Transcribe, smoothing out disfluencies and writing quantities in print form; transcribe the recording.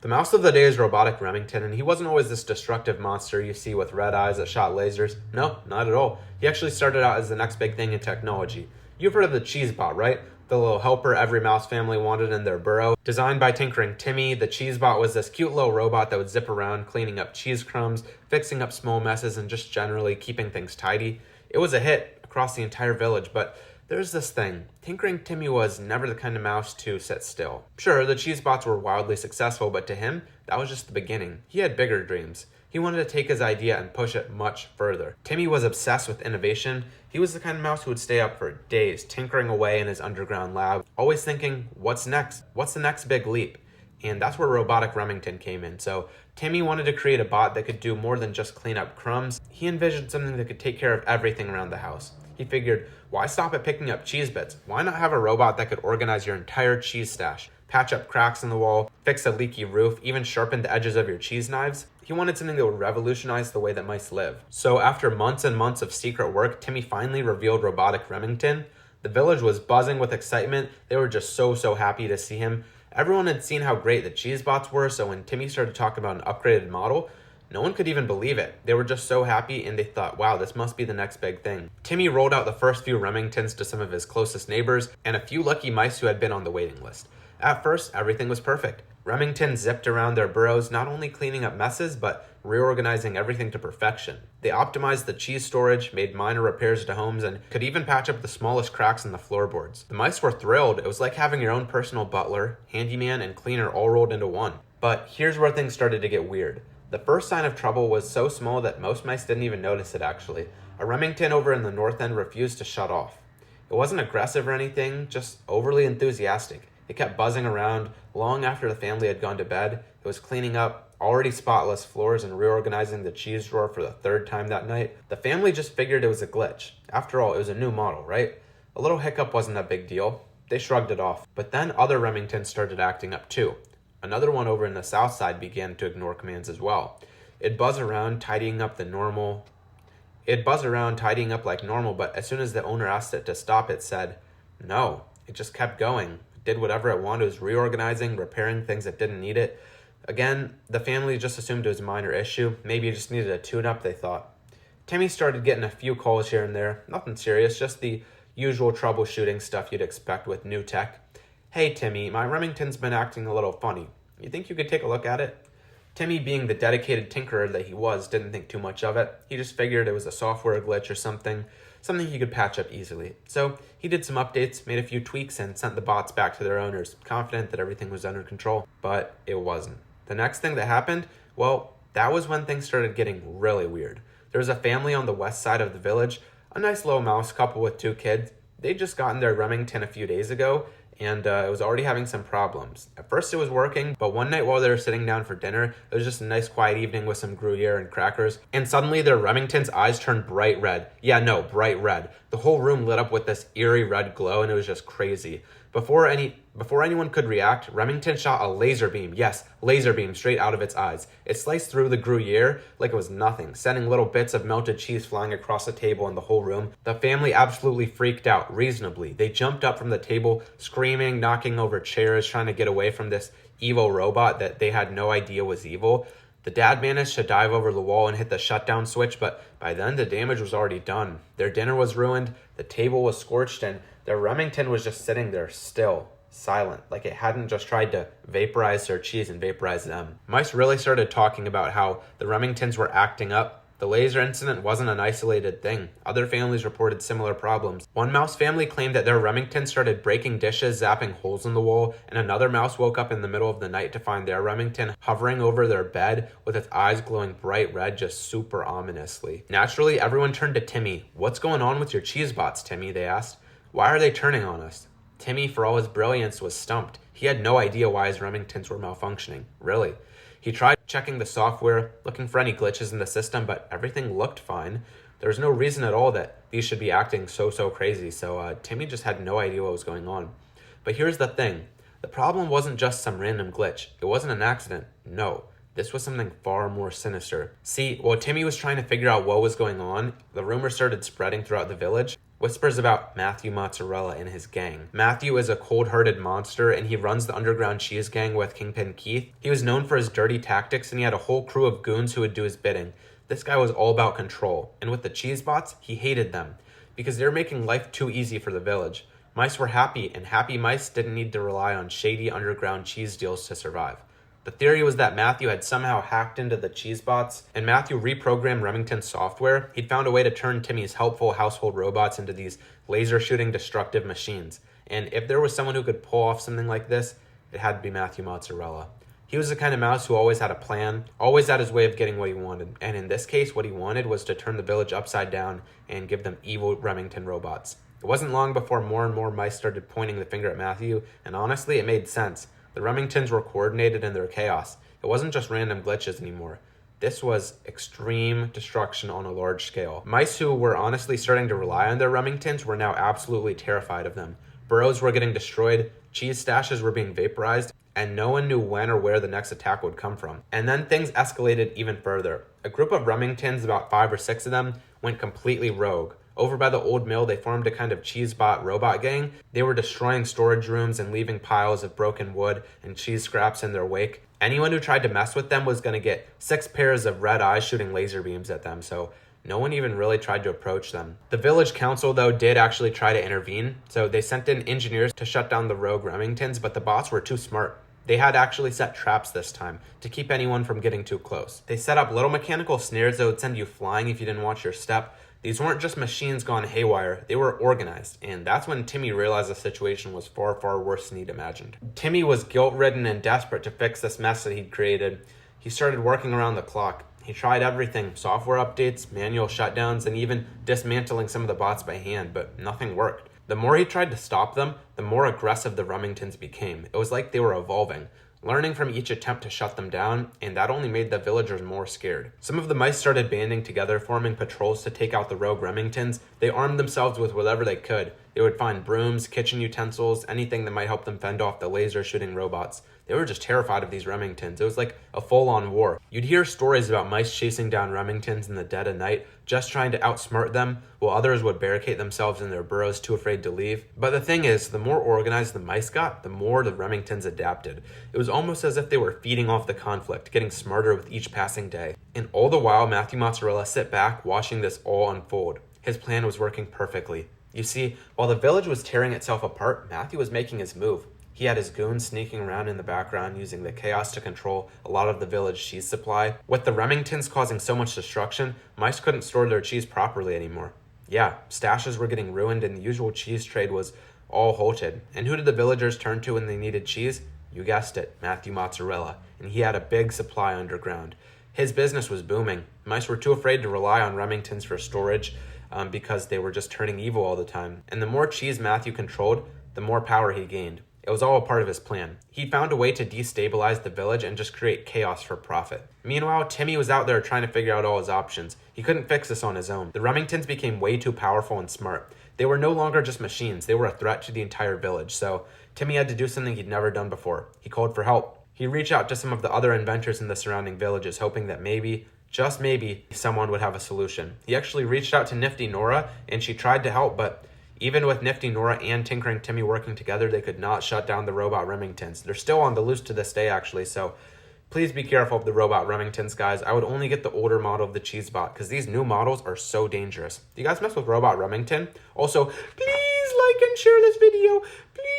The mouse of the day is Robotic Remington, and he wasn't always this destructive monster you see with red eyes that shot lasers. No, not at all. He actually started out as the next big thing in technology. You've heard of the cheese bot, right? The little helper every mouse family wanted in their burrow. Designed by Tinkering Timmy, the cheese bot was this cute little robot that would zip around cleaning up cheese crumbs, fixing up small messes, and just generally keeping things tidy. It was a hit across the entire village, but there's this thing. Tinkering Timmy was never the kind of mouse to sit still. Sure, the cheese bots were wildly successful, but to him, that was just the beginning. He had bigger dreams. He wanted to take his idea and push it much further. Timmy was obsessed with innovation. He was the kind of mouse who would stay up for days, tinkering away in his underground lab, always thinking, what's next? What's the next big leap? And that's where Robotic Remington came in. So Timmy wanted to create a bot that could do more than just clean up crumbs. He envisioned something that could take care of everything around the house. He figured, why stop at picking up cheese bits? Why not have a robot that could organize your entire cheese stash, patch up cracks in the wall, fix a leaky roof, even sharpen the edges of your cheese knives? He wanted something that would revolutionize the way that mice live. So after months and months of secret work, Timmy finally revealed Robotic Remington. The village was buzzing with excitement. They were just so happy to see him. Everyone had seen how great the cheese bots were, so when Timmy started talking about an upgraded model, no one could even believe it. They were just so happy and they thought, wow, this must be the next big thing. Timmy rolled out the first few Remingtons to some of his closest neighbors and a few lucky mice who had been on the waiting list. At first, everything was perfect. Remington zipped around their burrows, not only cleaning up messes, but reorganizing everything to perfection. They optimized the cheese storage, made minor repairs to homes, and could even patch up the smallest cracks in the floorboards. The mice were thrilled. It was like having your own personal butler, handyman, and cleaner all rolled into one. But here's where things started to get weird. The first sign of trouble was so small that most mice didn't even notice it, actually. A Remington over in the north end refused to shut off. It wasn't aggressive or anything, just overly enthusiastic. It kept buzzing around long after the family had gone to bed. It was cleaning up already spotless floors and reorganizing the cheese drawer for the third time that night. The family just figured it was a glitch. After all, it was a new model, right? A little hiccup wasn't a big deal. They shrugged it off. But then other Remingtons started acting up too. Another one over in the south side began to ignore commands as well. It'd buzz around, tidying up like normal, but as soon as the owner asked it to stop, it said, no. It just kept going. It did whatever it wanted. It was reorganizing, repairing things that didn't need it. Again, the family just assumed it was a minor issue. Maybe it just needed a tune-up, they thought. Timmy started getting a few calls here and there. Nothing serious, just the usual troubleshooting stuff you'd expect with new tech. Hey Timmy, my Remington's been acting a little funny. You think you could take a look at it? Timmy, being the dedicated tinkerer that he was, didn't think too much of it. He just figured it was a software glitch or something he could patch up easily. So he did some updates, made a few tweaks, and sent the bots back to their owners, confident that everything was under control. But it wasn't. The next thing that happened, well, that was when things started getting really weird. There was a family on the west side of the village, a nice little mouse couple with 2 kids. They'd just gotten their Remington a few days ago, and it was already having some problems. At first it was working, but one night while they were sitting down for dinner, it was just a nice quiet evening with some Gruyere and crackers, and suddenly their Remington's eyes turned bright red. Yeah, no, bright red. The whole room lit up with this eerie red glow, and it was just crazy. Before anyone could react, Remington shot a laser beam. Yes, laser beam straight out of its eyes. It sliced through the Gruyere like it was nothing, sending little bits of melted cheese flying across the table and the whole room. The family absolutely freaked out, reasonably. They jumped up from the table, screaming, knocking over chairs, trying to get away from this evil robot that they had no idea was evil. The dad managed to dive over the wall and hit the shutdown switch, but by then the damage was already done. Their dinner was ruined, the table was scorched, and their Remington was just sitting there still, silent, like it hadn't just tried to vaporize their cheese and vaporize them. Mice really started talking about how the Remingtons were acting up. The laser incident wasn't an isolated thing. Other families reported similar problems. One mouse family claimed that their Remington started breaking dishes, zapping holes in the wall, and another mouse woke up in the middle of the night to find their Remington hovering over their bed with its eyes glowing bright red, just super ominously. Naturally, everyone turned to Timmy. What's going on with your cheese bots, Timmy? They asked. Why are they turning on us? Timmy, for all his brilliance, was stumped. He had no idea why his Remingtons were malfunctioning. Really. He tried checking the software, looking for any glitches in the system, but everything looked fine. There was no reason at all that these should be acting so crazy, so Timmy just had no idea what was going on. But here's the thing. The problem wasn't just some random glitch. It wasn't an accident. No. This was something far more sinister. See, while Timmy was trying to figure out what was going on, the rumor started spreading throughout the village. Whispers about Matthew Mozzarella and his gang. Matthew is a cold-hearted monster, and he runs the underground cheese gang with Kingpin Keith. He was known for his dirty tactics, and he had a whole crew of goons who would do his bidding. This guy was all about control, and with the cheese bots, he hated them because they were making life too easy for the village. Mice were happy, and happy mice didn't need to rely on shady underground cheese deals to survive. The theory was that Matthew had somehow hacked into the cheese bots, and Matthew reprogrammed Remington's software. He'd found a way to turn Timmy's helpful household robots into these laser-shooting destructive machines. And if there was someone who could pull off something like this, it had to be Matthew Mozzarella. He was the kind of mouse who always had a plan, always had his way of getting what he wanted. And in this case, what he wanted was to turn the village upside down and give them evil Remington robots. It wasn't long before more and more mice started pointing the finger at Matthew, and honestly, it made sense. The Remingtons were coordinated in their chaos. It wasn't just random glitches anymore. This was extreme destruction on a large scale. Mice who were honestly starting to rely on their Remingtons were now absolutely terrified of them. Burrows were getting destroyed, cheese stashes were being vaporized, and no one knew when or where the next attack would come from. And then things escalated even further. A group of Remingtons, about 5 or 6 of them, went completely rogue. Over by the old mill, they formed a kind of cheesebot robot gang. They were destroying storage rooms and leaving piles of broken wood and cheese scraps in their wake. Anyone who tried to mess with them was going to get 6 pairs of red eyes shooting laser beams at them, so no one even really tried to approach them. The village council, though, did actually try to intervene, so they sent in engineers to shut down the rogue Remingtons, but the bots were too smart. They had actually set traps this time to keep anyone from getting too close. They set up little mechanical snares that would send you flying if you didn't watch your step. These weren't just machines gone haywire, they were organized, and that's when Timmy realized the situation was far, far worse than he'd imagined. Timmy was guilt-ridden and desperate to fix this mess that he'd created. He started working around the clock. He tried everything, software updates, manual shutdowns, and even dismantling some of the bots by hand, but nothing worked. The more he tried to stop them, the more aggressive the Remingtons became. It was like they were evolving, learning from each attempt to shut them down, and that only made the villagers more scared. Some of the mice started banding together, forming patrols to take out the rogue Remingtons. They armed themselves with whatever they could. They would find brooms, kitchen utensils, anything that might help them fend off the laser-shooting robots. They were just terrified of these Remingtons. It was like a full-on war. You'd hear stories about mice chasing down Remingtons in the dead of night, just trying to outsmart them, while others would barricade themselves in their burrows too afraid to leave. But the thing is, the more organized the mice got, the more the Remingtons adapted. It was almost as if they were feeding off the conflict, getting smarter with each passing day. And all the while, Matthew Mozzarella sat back, watching this all unfold. His plan was working perfectly. You see, while the village was tearing itself apart, Matthew was making his move. He had his goons sneaking around in the background, using the chaos to control a lot of the village cheese supply. With the Remingtons causing so much destruction, mice couldn't store their cheese properly anymore. Yeah, stashes were getting ruined and the usual cheese trade was all halted. And who did the villagers turn to when they needed cheese? You guessed it, Matthew Mozzarella. And he had a big supply underground. His business was booming. Mice were too afraid to rely on Remingtons for storage because they were just turning evil all the time. And the more cheese Matthew controlled, the more power he gained. It was all a part of his plan. He found a way to destabilize the village and just create chaos for profit. Meanwhile, Timmy was out there trying to figure out all his options. He couldn't fix this on his own. The Remingtons became way too powerful and smart. They were no longer just machines. They were a threat to the entire village. So Timmy had to do something he'd never done before. He called for help. He reached out to some of the other inventors in the surrounding villages, hoping that maybe, just maybe, someone would have a solution. He actually reached out to Nifty Nora, and she tried to help, but even with Nifty Nora and Tinkering Timmy working together, they could not shut down the robot Remingtons. They're still on the loose to this day, actually, so please be careful of the robot Remingtons, guys. I would only get the older model of the cheese bot, because these new models are so dangerous. Do you guys mess with robot Remington? Also, please like and share this video. Please.